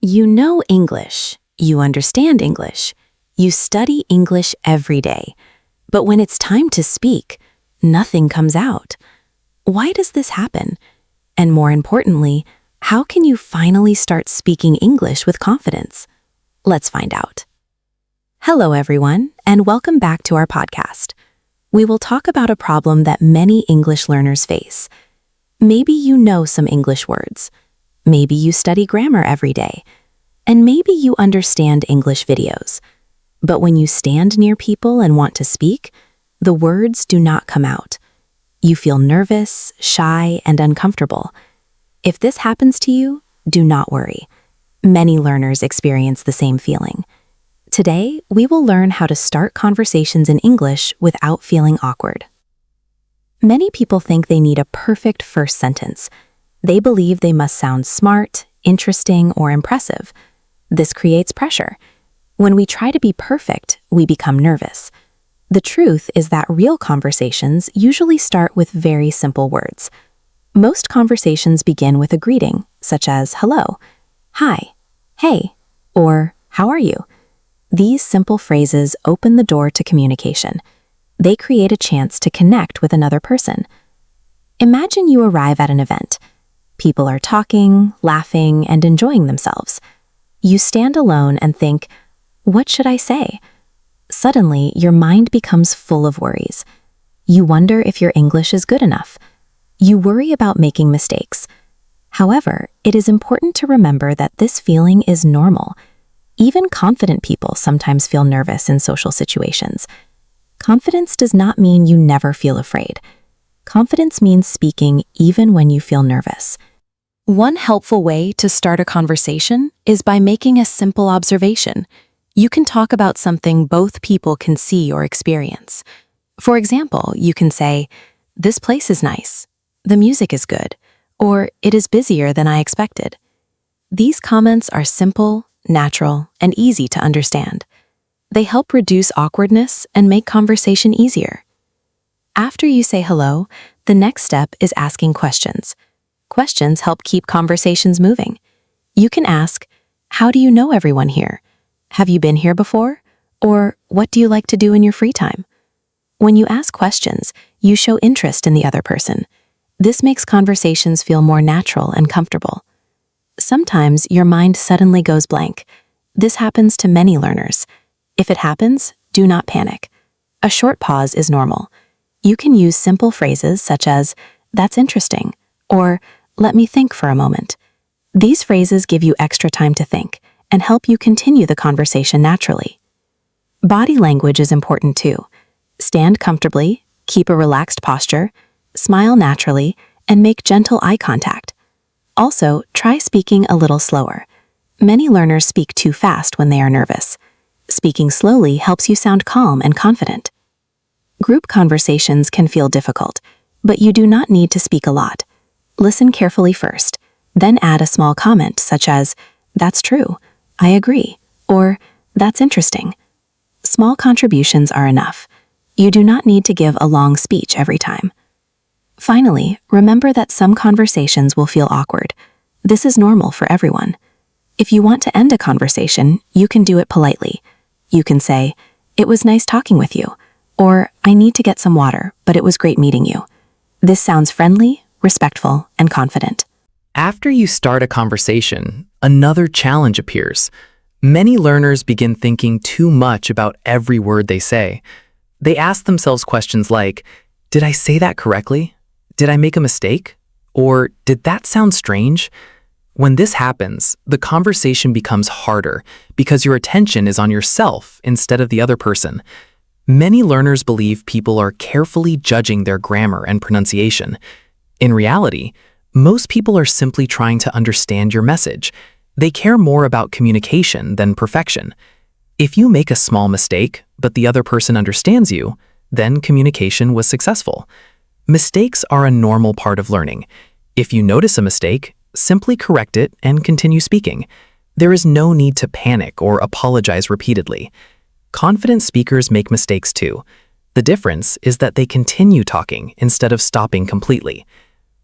You know English, you understand English, you study English every day. But when it's time to speak, nothing comes out. Why does this happen? And more importantly, how can you finally start speaking English with confidence? Let's find out. Hello, everyone, and welcome back to our podcast. We will talk about a problem that many English learners face. Maybe you know some English words. Maybe you study grammar every day. And maybe you understand English videos. But when you stand near people and want to speak, the words do not come out. You feel nervous, shy, and uncomfortable. If this happens to you, do not worry. Many learners experience the same feeling. Today, we will learn how to start conversations in English without feeling awkward. Many people think they need a perfect first sentence. They believe they must sound smart, interesting, or impressive. This creates pressure. When we try to be perfect, we become nervous. The truth is that real conversations usually start with very simple words. Most conversations begin with a greeting, such as hello, hi, hey, or how are you? These simple phrases open the door to communication. They create a chance to connect with another person. Imagine you arrive at an event. People are talking, laughing, and enjoying themselves. You stand alone and think, what should I say? Suddenly, your mind becomes full of worries. You wonder if your English is good enough. You worry about making mistakes. However, it is important to remember that this feeling is normal. Even confident people sometimes feel nervous in social situations. Confidence does not mean you never feel afraid. Confidence means speaking even when you feel nervous. One helpful way to start a conversation is by making a simple observation. You can talk about something both people can see or experience. For example, you can say, "This place is nice," "The music is good," or "It is busier than I expected." These comments are simple, natural, and easy to understand. They help reduce awkwardness and make conversation easier. After you say hello, the next step is asking questions. Questions help keep conversations moving. You can ask, "How do you know everyone here? Have you been here before?" Or, "What do you like to do in your free time?" When you ask questions, you show interest in the other person. This makes conversations feel more natural and comfortable. Sometimes your mind suddenly goes blank. This happens to many learners. If it happens, do not panic. A short pause is normal. You can use simple phrases such as, "That's interesting," or "Let me think for a moment." These phrases give you extra time to think and help you continue the conversation naturally. Body language is important too. Stand comfortably, keep a relaxed posture, smile naturally, and make gentle eye contact. Also, try speaking a little slower. Many learners speak too fast when they are nervous. Speaking slowly helps you sound calm and confident. Group conversations can feel difficult, but you do not need to speak a lot. Listen carefully first, then add a small comment such as, "That's true," "I agree," or "That's interesting." Small contributions are enough. You do not need to give a long speech every time. Finally, remember that some conversations will feel awkward. This is normal for everyone. If you want to end a conversation, you can do it politely. You can say, "It was nice talking with you," or "I need to get some water, but it was great meeting you." This sounds friendly, respectful, and confident. After you start a conversation, another challenge appears. Many learners begin thinking too much about every word they say. They ask themselves questions like, "Did I say that correctly? Did I make a mistake? Or did that sound strange?" When this happens, the conversation becomes harder because your attention is on yourself instead of the other person. Many learners believe people are carefully judging their grammar and pronunciation. In reality, most people are simply trying to understand your message. They care more about communication than perfection. If you make a small mistake, but the other person understands you, then communication was successful. Mistakes are a normal part of learning. If you notice a mistake, simply correct it and continue speaking. There is no need to panic or apologize repeatedly. Confident speakers make mistakes too. The difference is that they continue talking instead of stopping completely.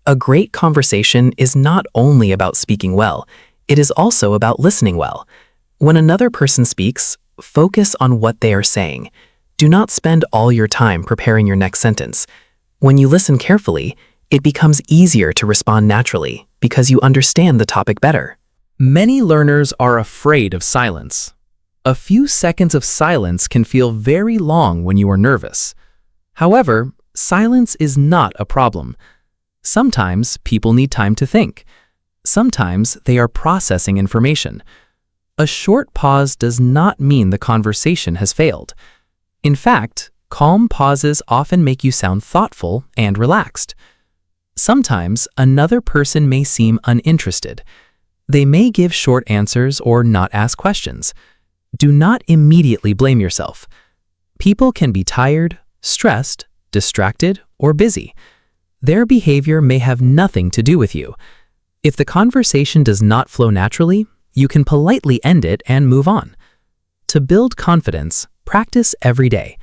A great conversation is not only about speaking well, It is also about listening well. When another person speaks, focus on what they are saying. Do not spend all your time preparing your next sentence. When you listen carefully, it becomes easier to respond naturally because you understand the topic better. Many learners are afraid of silence. A few seconds of silence can feel very long when you are nervous. However, silence is not a problem. Sometimes people need time to think. Sometimes they are processing information. A short pause does not mean the conversation has failed. In fact, calm pauses often make you sound thoughtful and relaxed. Sometimes another person may seem uninterested. They may give short answers or not ask questions. Do not immediately blame yourself. People can be tired, stressed, distracted, or busy. Their behavior may have nothing to do with you. If the conversation does not flow naturally, you can politely end it and move on. To build confidence, practice every day.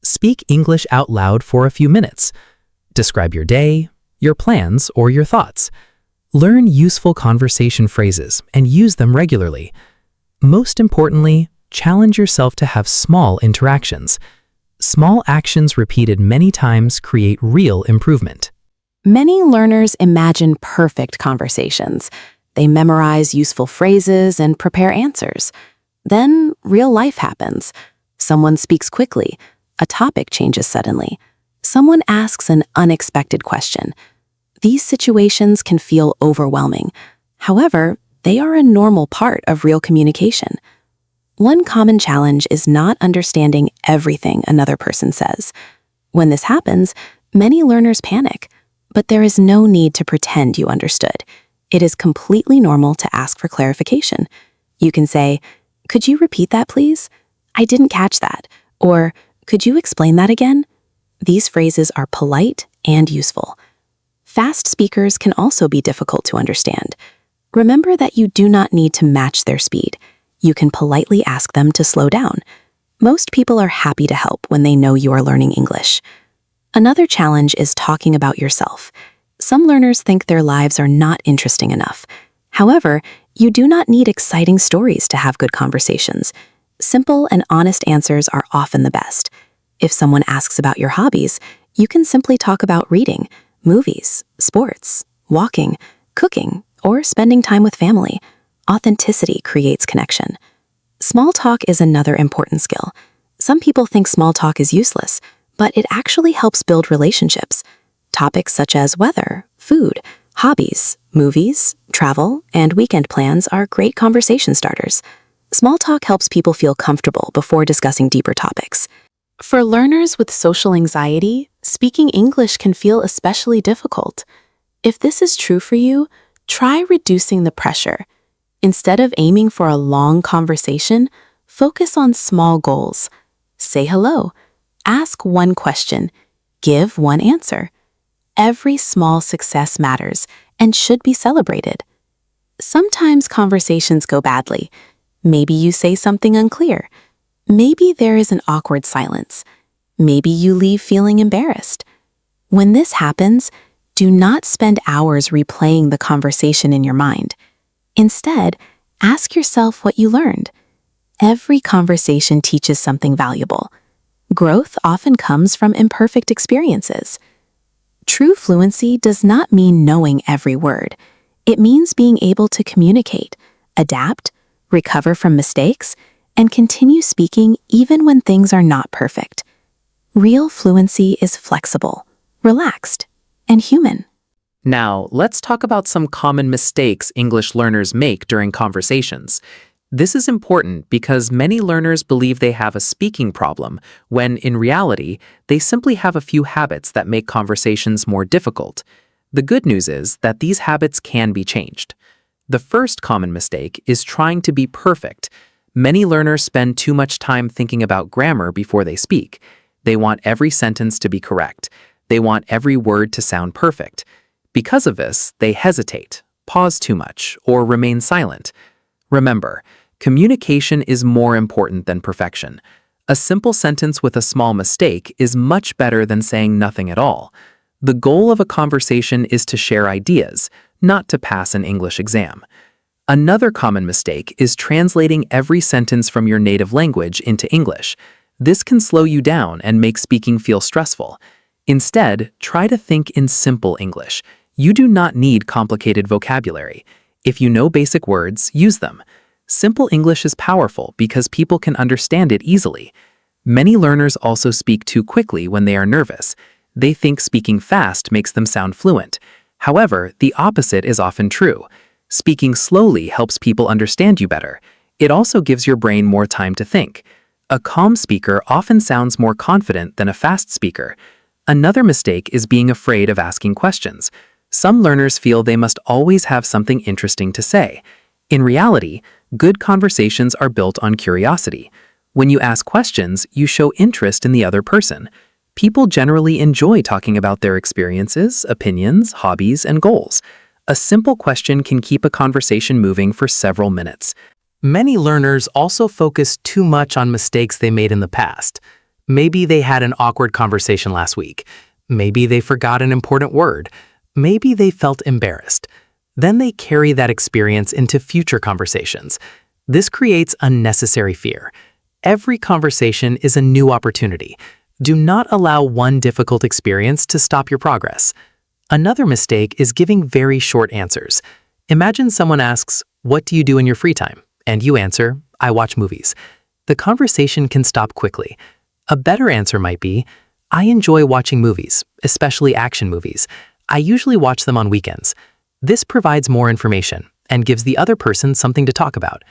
Speak English out loud for a few minutes. Describe your day, your plans, or your thoughts. Learn useful conversation phrases and use them regularly. Most importantly, challenge yourself to have small interactions. Small actions repeated many times create real improvement. Many learners imagine perfect conversations. They memorize useful phrases and prepare answers. Then real life happens. Someone speaks quickly. A topic changes suddenly. Someone asks an unexpected question. These situations can feel overwhelming. However, they are a normal part of real communication. One common challenge is not understanding everything another person says. When this happens, many learners panic. But there is no need to pretend you understood. It is completely normal to ask for clarification. You can say, "Could you repeat that, please? I didn't catch that." Or, "Could you explain that again?" These phrases are polite and useful. Fast speakers can also be difficult to understand. Remember that you do not need to match their speed. You can politely ask them to slow down. Most people are happy to help when they know you are learning English. Another challenge is talking about yourself. Some learners think their lives are not interesting enough. However, you do not need exciting stories to have good conversations. Simple and honest answers are often the best. If someone asks about your hobbies, you can simply talk about reading, movies, sports, walking, cooking, or spending time with family. Authenticity creates connection. Small talk is another important skill. Some people think small talk is useless, but it actually helps build relationships. Topics such as weather, food, hobbies, movies, travel, and weekend plans are great conversation starters. Small talk helps people feel comfortable before discussing deeper topics. For learners with social anxiety, speaking English can feel especially difficult. If this is true for you, try reducing the pressure. Instead of aiming for a long conversation, focus on small goals. Say hello. Ask one question. Give one answer. Every small success matters and should be celebrated. Sometimes conversations go badly. Maybe you say something unclear. Maybe there is an awkward silence. Maybe you leave feeling embarrassed. When this happens, do not spend hours replaying the conversation in your mind. Instead, ask yourself what you learned. Every conversation teaches something valuable. Growth often comes from imperfect experiences. True fluency does not mean knowing every word. It means being able to communicate, adapt, recover from mistakes, and continue speaking even when things are not perfect. Real fluency is flexible, relaxed, and human. Now, let's talk about some common mistakes English learners make during conversations. This is important because many learners believe they have a speaking problem, when in reality, they simply have a few habits that make conversations more difficult. The good news is that these habits can be changed. The first common mistake is trying to be perfect. Many learners spend too much time thinking about grammar before they speak. They want every sentence to be correct. They want every word to sound perfect. Because of this, they hesitate, pause too much, or remain silent. Remember, communication is more important than perfection. A simple sentence with a small mistake is much better than saying nothing at all. The goal of a conversation is to share ideas, not to pass an English exam. Another common mistake is translating every sentence from your native language into English. This can slow you down and make speaking feel stressful. Instead, try to think in simple English. You do not need complicated vocabulary. If you know basic words, use them. Simple English is powerful because people can understand it easily. Many learners also speak too quickly when they are nervous. They think speaking fast makes them sound fluent. However, the opposite is often true. Speaking slowly helps people understand you better. It also gives your brain more time to think. A calm speaker often sounds more confident than a fast speaker. Another mistake is being afraid of asking questions. Some learners feel they must always have something interesting to say. In reality, good conversations are built on curiosity. When you ask questions, you show interest in the other person. People generally enjoy talking about their experiences, opinions, hobbies, and goals. A simple question can keep a conversation moving for several minutes. Many learners also focus too much on mistakes they made in the past. Maybe they had an awkward conversation last week. Maybe they forgot an important word. Maybe they felt embarrassed. Then they carry that experience into future conversations. This creates unnecessary fear. Every conversation is a new opportunity. Do not allow one difficult experience to stop your progress. Another mistake is giving very short answers. Imagine someone asks, "What do you do in your free time?" And you answer, "I watch movies." The conversation can stop quickly. A better answer might be, "I enjoy watching movies, especially action movies. I usually watch them on weekends." This provides more information and gives the other person something to talk about.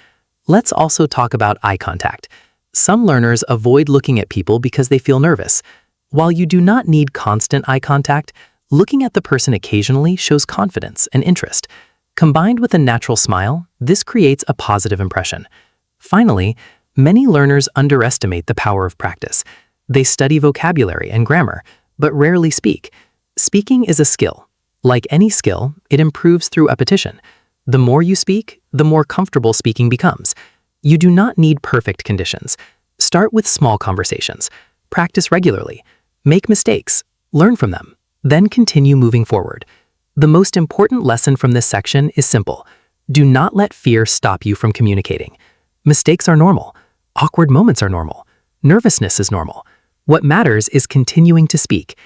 Let's also talk about eye contact. Some learners avoid looking at people because they feel nervous. While you do not need constant eye contact, looking at the person occasionally shows confidence and interest. Combined with a natural smile, this creates a positive impression. Finally, many learners underestimate the power of practice. They study vocabulary and grammar, but rarely speak. Speaking is a skill. Like any skill, it improves through repetition. The more you speak, the more comfortable speaking becomes. You do not need perfect conditions. Start with small conversations. Practice regularly. Make mistakes. Learn from them. Then continue moving forward. The most important lesson from this section is simple. Do not let fear stop you from communicating. Mistakes are normal. Awkward moments are normal. Nervousness is normal. What matters is continuing to speak.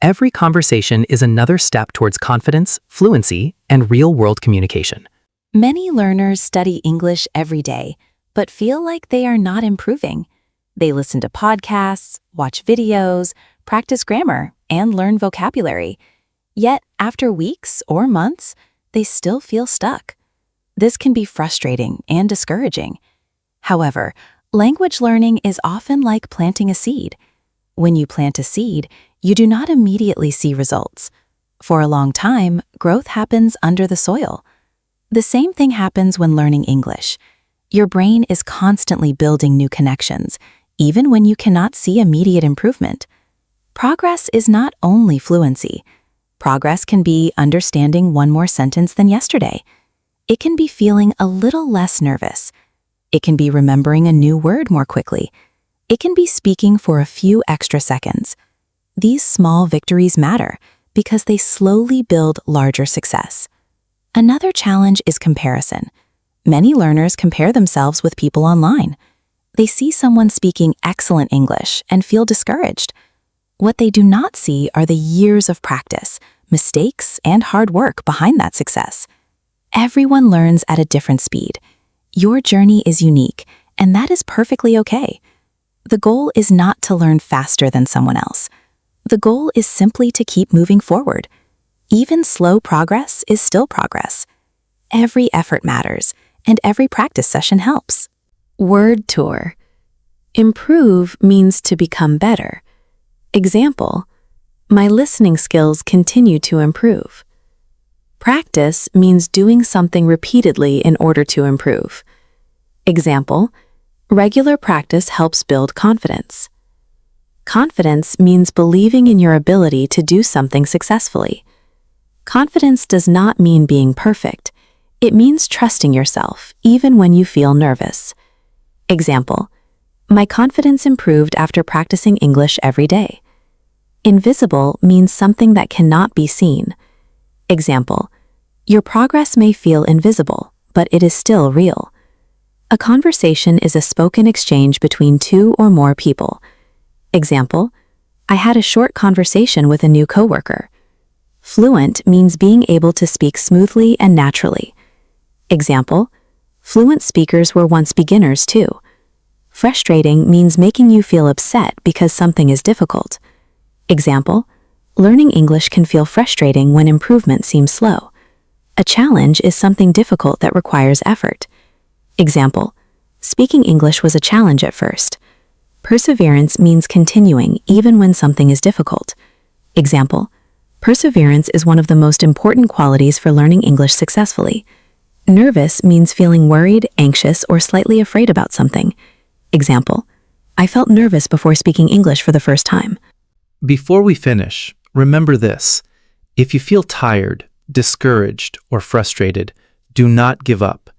Every conversation is another step towards confidence, fluency, and real-world communication. Many learners study English every day, but feel like they are not improving. They listen to podcasts, watch videos, practice grammar, and learn vocabulary. Yet, after weeks or months, they still feel stuck. This can be frustrating and discouraging. However, language learning is often like planting a seed. When you plant a seed, you do not immediately see results. For a long time, growth happens under the soil. The same thing happens when learning English. Your brain is constantly building new connections, even when you cannot see immediate improvement. Progress is not only fluency. Progress can be understanding one more sentence than yesterday. It can be feeling a little less nervous. It can be remembering a new word more quickly. It can be speaking for a few extra seconds. These small victories matter because they slowly build larger success. Another challenge is comparison. Many learners compare themselves with people online. They see someone speaking excellent English and feel discouraged. What they do not see are the years of practice, mistakes, and hard work behind that success. Everyone learns at a different speed. Your journey is unique, and that is perfectly okay. The goal is not to learn faster than someone else. The goal is simply to keep moving forward. Even slow progress is still progress. Every effort matters, and every practice session helps. Word tour. Improve means to become better. Example, my listening skills continue to improve. Practice means doing something repeatedly in order to improve. Example, regular practice helps build confidence. Confidence means believing in your ability to do something successfully. Confidence does not mean being perfect. It means trusting yourself, even when you feel nervous. Example, my confidence improved after practicing English every day. Invisible means something that cannot be seen. Example, your progress may feel invisible, but it is still real. A conversation is a spoken exchange between two or more people. Example, I had a short conversation with a new coworker. Fluent means being able to speak smoothly and naturally. Example, fluent speakers were once beginners too. Frustrating means making you feel upset because something is difficult. Example, learning English can feel frustrating when improvement seems slow. A challenge is something difficult that requires effort. Example, speaking English was a challenge at first. Perseverance means continuing even when something is difficult. Example, perseverance is one of the most important qualities for learning English successfully. Nervous means feeling worried, anxious, or slightly afraid about something. Example, I felt nervous before speaking English for the first time. Before we finish, remember this. If you feel tired, discouraged, or frustrated, do not give up.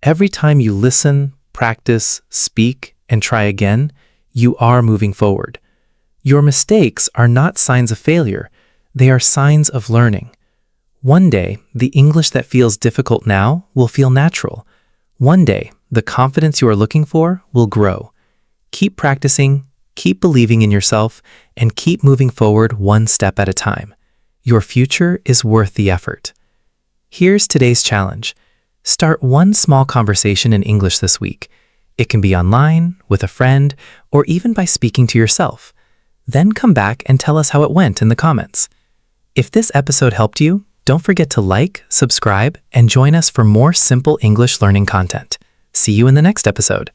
Every time you listen, practice, speak, and try again, you are moving forward. Your mistakes are not signs of failure. They are signs of learning. One day, the English that feels difficult now will feel natural. One day, the confidence you are looking for will grow. Keep practicing, keep believing in yourself, and keep moving forward one step at a time. Your future is worth the effort. Here's today's challenge. Start one small conversation in English this week. It can be online, with a friend, or even by speaking to yourself. Then come back and tell us how it went in the comments. If this episode helped you, don't forget to like, subscribe, and join us for more simple English learning content. See you in the next episode.